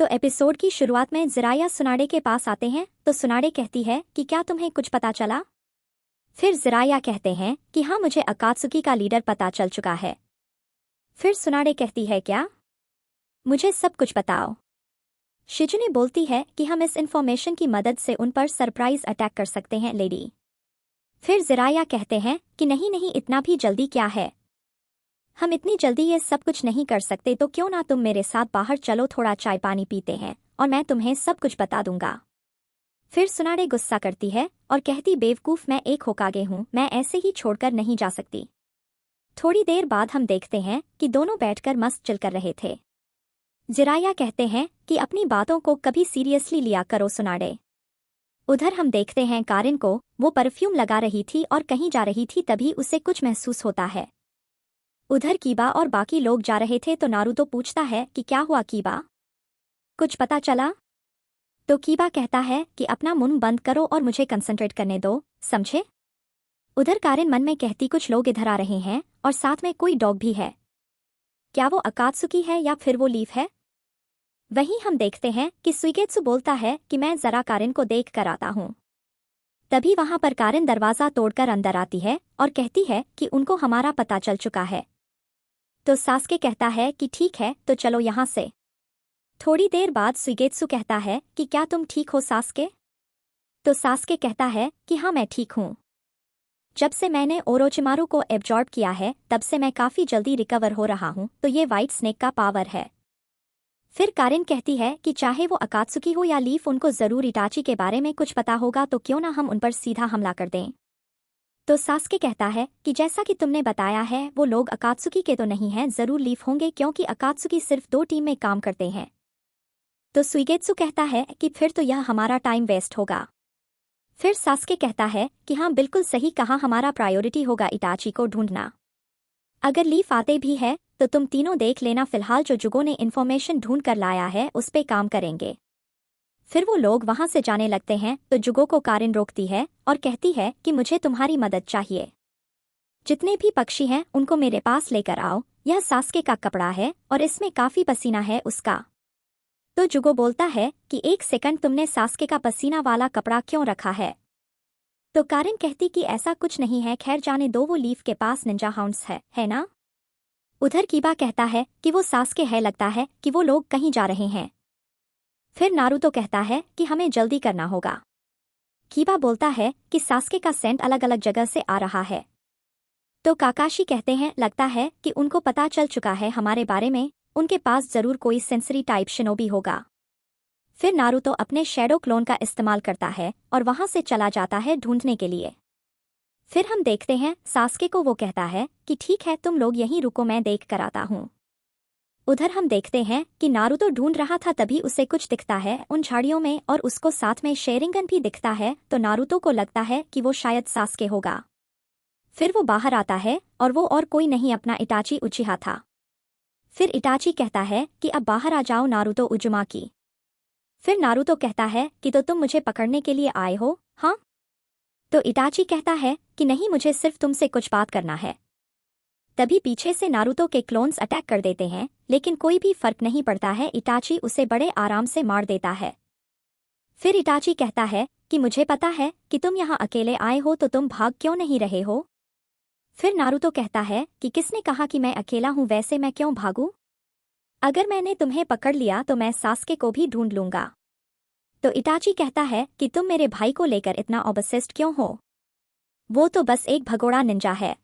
तो एपिसोड की शुरुआत में जिराया सुनाडे के पास आते हैं तो सुनाडे कहती है कि क्या तुम्हें कुछ पता चला। फिर जिराया कहते हैं कि हाँ, मुझे अकात्सुकी का लीडर पता चल चुका है। फिर सुनाडे कहती है क्या, मुझे सब कुछ बताओ। शिजुने बोलती है कि हम इस इंफॉर्मेशन की मदद से उन पर सरप्राइज अटैक कर सकते हैं लेडी। फिर जिराया कहते हैं कि नहीं नहीं, इतना भी जल्दी क्या है, हम इतनी जल्दी ये सब कुछ नहीं कर सकते, तो क्यों ना तुम मेरे साथ बाहर चलो, थोड़ा चाय पानी पीते हैं और मैं तुम्हें सब कुछ बता दूंगा। फिर सुनाडे गुस्सा करती है और कहती, बेवकूफ, मैं एक होकागे हूँ, मैं ऐसे ही छोड़कर नहीं जा सकती। थोड़ी देर बाद हम देखते हैं कि दोनों बैठकर मस्त चिल कर रहे थे। जिराया कहते हैं कि अपनी बातों को कभी सीरियसली लिया करो सुनाडे। उधर हम देखते हैं कारिन को, वो परफ्यूम लगा रही थी और कहीं जा रही थी, तभी उसे कुछ महसूस होता है। उधर कीबा और बाकी लोग जा रहे थे तो नारुतो पूछता है कि क्या हुआ कीबा, कुछ पता चला। तो कीबा कहता है कि अपना मुंह बंद करो और मुझे कंसंट्रेट करने दो, समझे। उधर कारिन मन में कहती, कुछ लोग इधर आ रहे हैं और साथ में कोई डॉग भी है, क्या वो अकात्सुकी है या फिर वो लीफ है। वहीं हम देखते हैं कि सुइगेत्सु बोलता है कि मैं जरा कारिन को देख कर आता हूँ। तभी वहां पर कारिन दरवाजा तोड़कर अंदर आती है और कहती है कि उनको हमारा पता चल चुका है। तो सास्के कहता है कि ठीक है, तो चलो यहाँ से। थोड़ी देर बाद सुइगेत्सु कहता है कि क्या तुम ठीक हो सास्के। तो सास्के कहता है कि हाँ, मैं ठीक हूँ। जब से मैंने ओरोचिमारू को एब्जॉर्ब किया है तब से मैं काफी जल्दी रिकवर हो रहा हूँ, तो ये व्हाइट स्नेक का पावर है। फिर कारिन कहती है कि चाहे वो अकात्सुकी हो या लीफ, उनको जरूर इटाची के बारे में कुछ पता होगा, तो क्यों ना हम उन पर सीधा हमला कर दें। तो सास्के कहता है कि जैसा कि तुमने बताया है, वो लोग अकात्सुकी के तो नहीं हैं, जरूर लीफ होंगे, क्योंकि अकात्सुकी सिर्फ 2 टीम में काम करते हैं। तो सुइगेत्सु कहता है कि फिर तो यह हमारा टाइम वेस्ट होगा। फिर सास्के कहता है कि हाँ, बिल्कुल सही कहा, हमारा प्रायोरिटी होगा इटाची को ढूंढना। अगर लीफ आते भी है तो तुम तीनों देख लेना, फिलहाल जो जुगो ने इन्फॉर्मेशन ढूंढ कर लाया है उस पे काम करेंगे। फिर वो लोग वहां से जाने लगते हैं तो जुगो को कारिन रोकती है और कहती है कि मुझे तुम्हारी मदद चाहिए। जितने भी पक्षी हैं उनको मेरे पास लेकर आओ, यह सास्के का कपड़ा है और इसमें काफी पसीना है उसका। तो जुगो बोलता है कि एक सेकंड, तुमने सास्के का पसीना वाला कपड़ा क्यों रखा है। तो कारिन कहती कि ऐसा कुछ नहीं है, खैर जाने दो, वो लीफ के पास निंजा हाउंड्स है ना। उधर कीबा कहता है कि वो सास्के है, लगता है कि वो लोग कहीं जा रहे हैं। फिर नारुतो कहता है कि हमें जल्दी करना होगा। कीबा बोलता है कि सास्के का सेंट अलग अलग जगह से आ रहा है। तो काकाशी कहते हैं लगता है कि उनको पता चल चुका है हमारे बारे में, उनके पास जरूर कोई सेंसरी टाइप शिनोबी होगा। फिर नारुतो अपने शैडो क्लोन का इस्तेमाल करता है और वहां से चला जाता है ढूंढने के लिए। फिर हम देखते हैं सास्के को, वो कहता है कि ठीक है, तुम लोग यहीं रुको, मैं देख कर आता हूँ। उधर हम देखते हैं कि नारुतो ढूंढ रहा था, तभी उसे कुछ दिखता है उन झाड़ियों में और उसको साथ में शेरिंगन भी दिखता है। तो नारुतो को लगता है कि वो शायद सास्के होगा। फिर वो बाहर आता है और वो और कोई नहीं, अपना इटाची उचिहा था। फिर इटाची कहता है कि अब बाहर आ जाओ नारुतो उजुमाकी। फिर नारुतो कहता है कि तो तुम मुझे पकड़ने के लिए आए हो, हाँ। तो इटाची कहता है कि नहीं, मुझे सिर्फ तुमसे कुछ बात करना है। तभी पीछे से नारुतो के क्लोन्स अटैक कर देते हैं, लेकिन कोई भी फर्क नहीं पड़ता है, इटाची उसे बड़े आराम से मार देता है। फिर इटाची कहता है कि मुझे पता है कि तुम यहाँ अकेले आए हो, तो तुम भाग क्यों नहीं रहे हो। फिर नारुतो कहता है कि किसने कहा कि मैं अकेला हूँ, वैसे मैं क्यों भागूं, अगर मैंने तुम्हें पकड़ लिया तो मैं सास्के को भी ढूंढ लूंगा। तो इटाची कहता है कि तुम मेरे भाई को लेकर इतना ऑब्सेस्ड क्यों हो, वो तो बस एक भगोड़ा निंजा है।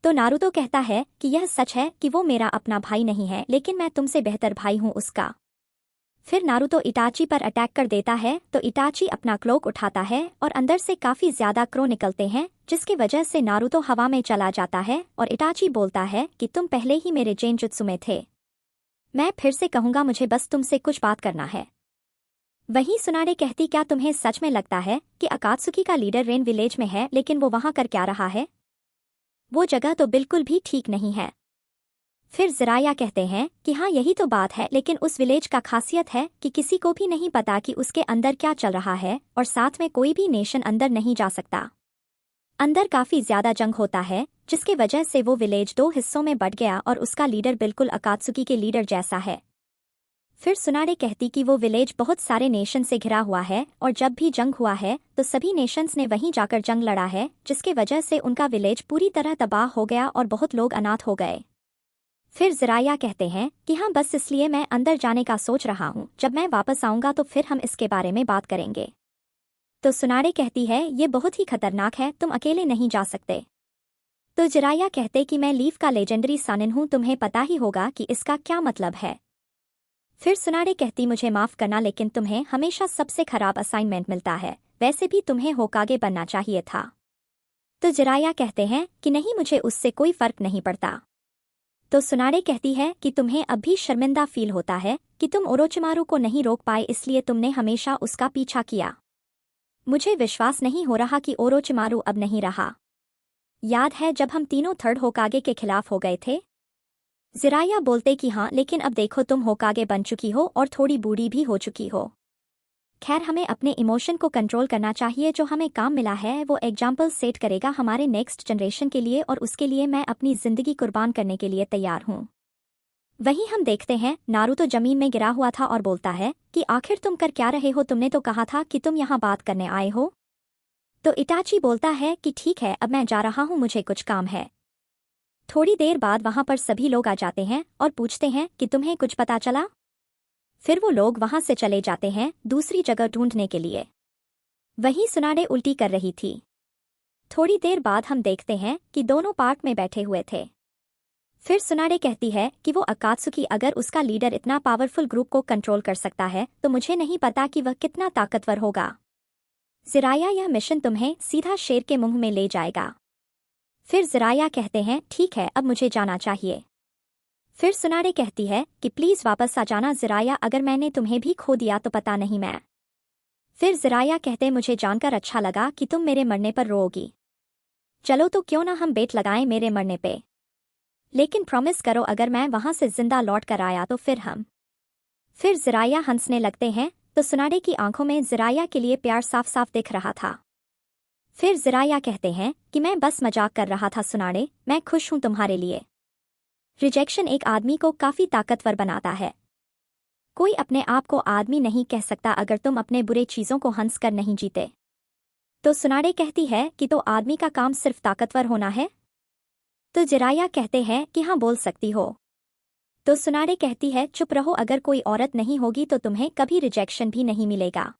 तो नारुतो कहता है कि यह सच है कि वो मेरा अपना भाई नहीं है, लेकिन मैं तुमसे बेहतर भाई हूँ उसका। फिर नारुतो इटाची पर अटैक कर देता है तो इटाची अपना क्लोक उठाता है और अंदर से काफी ज्यादा क्रो निकलते हैं, जिसकी वजह से नारुतो हवा में चला जाता है और इटाची बोलता है कि तुम पहले ही मेरे जेनजुत्सु में थे। मैं फिर से कहूंगा, मुझे बस तुमसे कुछ बात करना है। वहीं सुनाडे कहती, क्या तुम्हें सच में लगता है कि अकात्सुकी का लीडर रेन विलेज में है, लेकिन वो वहां कर क्या रहा है, वो जगह तो बिल्कुल भी ठीक नहीं है। फिर जिराया कहते हैं कि हाँ, यही तो बात है, लेकिन उस विलेज का खासियत है कि किसी को भी नहीं पता कि उसके अंदर क्या चल रहा है और साथ में कोई भी नेशन अंदर नहीं जा सकता। अंदर काफी ज्यादा जंग होता है, जिसके वजह से वो विलेज 2 हिस्सों में बट गया और उसका लीडर बिल्कुल अकात्सुकी के लीडर जैसा है। फिर सुनाड़े कहती कि वो विलेज बहुत सारे नेशन से घिरा हुआ है और जब भी जंग हुआ है तो सभी नेशंस ने वहीं जाकर जंग लड़ा है, जिसके वजह से उनका विलेज पूरी तरह तबाह हो गया और बहुत लोग अनाथ हो गए। फिर ज़राया कहते हैं कि हाँ, बस इसलिए मैं अंदर जाने का सोच रहा हूँ, जब मैं वापस आऊँगा तो फिर हम इसके बारे में बात करेंगे। तो सुनाड़े कहती है ये बहुत ही खतरनाक है, तुम अकेले नहीं जा सकते। तो ज़राया कहते कि मैं लीफ का लेजेंडरी सानिन हूँ, तुम्हें पता ही होगा कि इसका क्या मतलब है। फिर सुनाड़े कहती मुझे माफ करना, लेकिन तुम्हें हमेशा सबसे खराब असाइनमेंट मिलता है, वैसे भी तुम्हें होकागे बनना चाहिए था। तो ज़राया कहते हैं कि नहीं, मुझे उससे कोई फर्क नहीं पड़ता। तो सुनाड़े कहती है कि तुम्हें अब भी शर्मिंदा फील होता है कि तुम ओरोचिमारू को नहीं रोक पाए, इसलिए तुमने हमेशा उसका पीछा किया। मुझे विश्वास नहीं हो रहा कि ओरोचिमारू अब नहीं रहा। याद है जब हम तीनों थर्ड होकागे के खिलाफ हो गए थे? ज़राया बोलते कि हाँ, लेकिन अब देखो तुम होकागे बन चुकी हो और थोड़ी बूढ़ी भी हो चुकी हो। खैर, हमें अपने इमोशन को कंट्रोल करना चाहिए। जो हमें काम मिला है वो एग्जाम्पल सेट करेगा हमारे नेक्स्ट जनरेशन के लिए, और उसके लिए मैं अपनी जिंदगी कुर्बान करने के लिए तैयार हूँ। वहीं हम देखते हैं नारुतो जमीन में गिरा हुआ था और बोलता है कि आखिर तुम कर क्या रहे हो, तुमने तो कहा था कि तुम यहाँ बात करने आए हो। तो इटाची बोलता है कि ठीक है, अब मैं जा रहा हूँ, मुझे कुछ काम है। थोड़ी देर बाद वहां पर सभी लोग आ जाते हैं और पूछते हैं कि तुम्हें कुछ पता चला। फिर वो लोग वहां से चले जाते हैं दूसरी जगह ढूंढने के लिए। वहीं सुनाड़े उल्टी कर रही थी। थोड़ी देर बाद हम देखते हैं कि दोनों पार्क में बैठे हुए थे। फिर सुनाड़े कहती है कि वो अकात्सुकी, अगर उसका लीडर इतना पावरफुल ग्रुप को कंट्रोल कर सकता है तो मुझे नहीं पता कि वह कितना ताकतवर होगा। ज़राया, यह मिशन तुम्हें सीधा शेर के मुंह में ले जाएगा। फिर ज़राया कहते हैं ठीक है, अब मुझे जाना चाहिए। फिर सुनाड़े कहती है कि प्लीज़ वापस आ जाना ज़राया, अगर मैंने तुम्हें भी खो दिया तो पता नहीं मैं। फिर ज़राया कहते मुझे जानकर अच्छा लगा कि तुम मेरे मरने पर रोओगी। चलो तो क्यों ना हम बेट लगाएं मेरे मरने पे, लेकिन प्रॉमिस करो अगर मैं वहां से जिंदा लौट कर आया तो फिर हम। फिर ज़राया हंसने लगते हैं तो सुनाड़े की आंखों में ज़राया के लिए प्यार साफ साफ दिख रहा था। फिर ज़राया कहते हैं कि मैं बस मजाक कर रहा था सुनाड़े, मैं खुश हूं तुम्हारे लिए। रिजेक्शन एक आदमी को काफी ताकतवर बनाता है। कोई अपने आप को आदमी नहीं कह सकता अगर तुम अपने बुरे चीजों को हंसकर नहीं जीते। तो सुनाड़े कहती है कि तो आदमी का काम सिर्फ ताकतवर होना है? तो ज़राया कहते हैं कि हाँ, बोल सकती हो। तो सुनाड़े कहती है चुप रहो, अगर कोई औरत नहीं होगी तो तुम्हें कभी रिजेक्शन भी नहीं मिलेगा।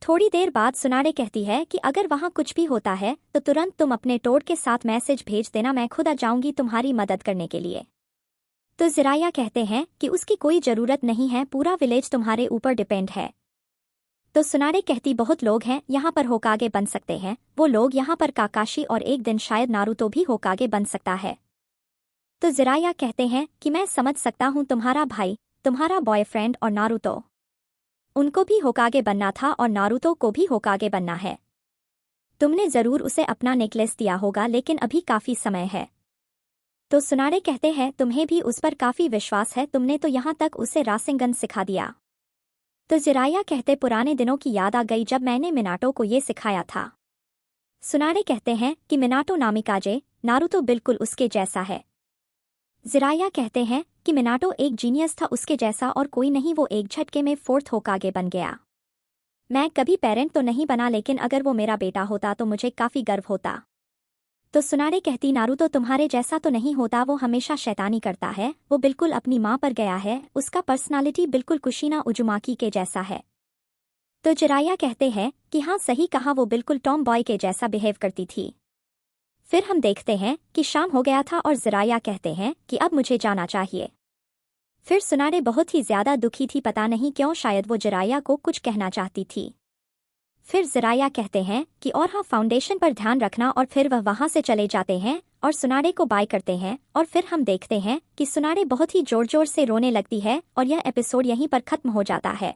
थोड़ी देर बाद सुनाड़े कहती है कि अगर वहां कुछ भी होता है तो तुरंत तुम अपने टोड के साथ मैसेज भेज देना, मैं खुद आ जाऊंगी तुम्हारी मदद करने के लिए। तो ज़राया कहते हैं कि उसकी कोई ज़रूरत नहीं है, पूरा विलेज तुम्हारे ऊपर डिपेंड है। तो सुनाड़े कहती बहुत लोग हैं यहाँ पर होकागे बन सकते हैं, वो लोग यहाँ पर काकाशी, और एक दिन शायद नारुतो भी होकागे बन सकता है। तो ज़राया कहते हैं कि मैं समझ सकता हूँ, तुम्हारा भाई, तुम्हारा बॉयफ्रेंड और नारुतो, उनको भी होकागे बनना था और नारुतो को भी होकागे बनना है। तुमने जरूर उसे अपना नेकलेस दिया होगा, लेकिन अभी काफी समय है। तो सुनाड़े कहते हैं तुम्हें भी उस पर काफी विश्वास है, तुमने तो यहाँ तक उसे रासेंगन सिखा दिया। तो ज़राया कहते पुराने दिनों की याद आ गई जब मैंने मिनाटो को ये सिखाया था। सुनाड़े कहते हैं कि मिनाटो नामिकाजे, नारुतो बिल्कुल उसके जैसा है। ज़राया कहते हैं कि मिनाटो एक जीनियस था, उसके जैसा और कोई नहीं, वो एक झटके में फोर्थ होकागे बन गया। मैं कभी पेरेंट तो नहीं बना, लेकिन अगर वो मेरा बेटा होता तो मुझे काफी गर्व होता। तो सुनाड़े कहती नारुतो तुम्हारे जैसा तो नहीं होता, वो हमेशा शैतानी करता है, वो बिल्कुल अपनी माँ पर गया है, उसका पर्सनालिटी बिल्कुल कुशीना उजुमाकी के जैसा है। तो ज़राया कहते हैं कि हाँ, सही कहा, वो बिल्कुल टॉम बॉय के जैसा बिहेव करती थी। फिर हम देखते हैं कि शाम हो गया था और ज़राया कहते हैं कि अब मुझे जाना चाहिए। फिर सुनाड़े बहुत ही ज्यादा दुखी थी, पता नहीं क्यों, शायद वो ज़राया को कुछ कहना चाहती थी। फिर ज़राया कहते हैं कि और हाँ, फाउंडेशन पर ध्यान रखना, और फिर वह वहां से चले जाते हैं और सुनाड़े को बाय करते हैं। और फिर हम देखते हैं कि सुनाड़े बहुत ही जोर जोर से रोने लगती है और यह एपिसोड यहीं पर खत्म हो जाता है।